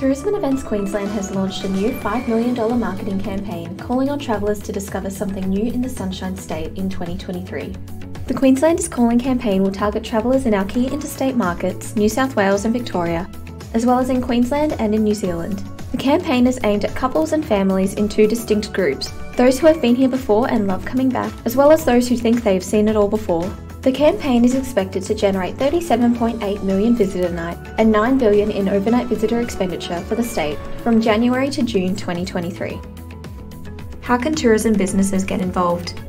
Tourism and Events Queensland has launched a new $5 million marketing campaign calling on travellers to discover something new in the Sunshine State in 2023. The Queensland is Calling campaign will target travellers in our key interstate markets, New South Wales and Victoria, as well as in Queensland and in New Zealand. The campaign is aimed at couples and families in two distinct groups, those who have been here before and love coming back, as well as those who think they've seen it all before. The campaign is expected to generate 37.8 million visitor night and $9 billion in overnight visitor expenditure for the state from January to June 2023. How can tourism businesses get involved?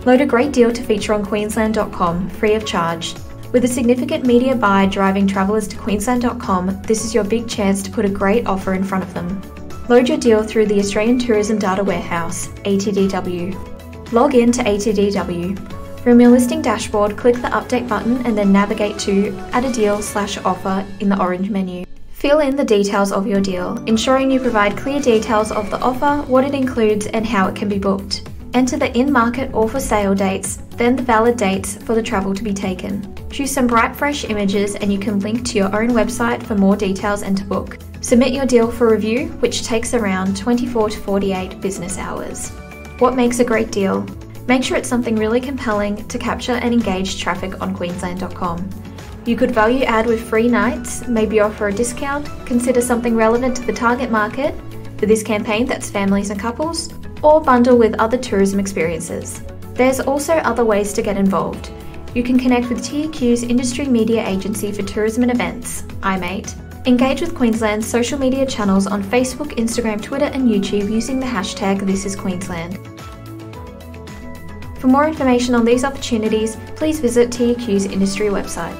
Load a great deal to feature on Queensland.com free of charge. With a significant media buy driving travellers to Queensland.com, this is your big chance to put a great offer in front of them. Load your deal through the Australian Tourism Data Warehouse, ATDW. Log in to ATDW. From your listing dashboard, click the Update button and then navigate to Add a Deal/Offer in the orange menu. Fill in the details of your deal, ensuring you provide clear details of the offer, what it includes and how it can be booked. Enter the in-market or for sale dates, then the valid dates for the travel to be taken. Choose some bright fresh images and you can link to your own website for more details and to book. Submit your deal for review, which takes around 24 to 48 business hours. What makes a great deal? Make sure it's something really compelling to capture and engage traffic on Queensland.com. You could value add with free nights, maybe offer a discount, consider something relevant to the target market, for this campaign that's families and couples, or bundle with other tourism experiences. There's also other ways to get involved. You can connect with TEQ's industry media agency for tourism and events, iMate. Engage with Queensland's social media channels on Facebook, Instagram, Twitter and YouTube using the hashtag #ThisIsQueensland. For more information on these opportunities, please visit TEQ's industry website.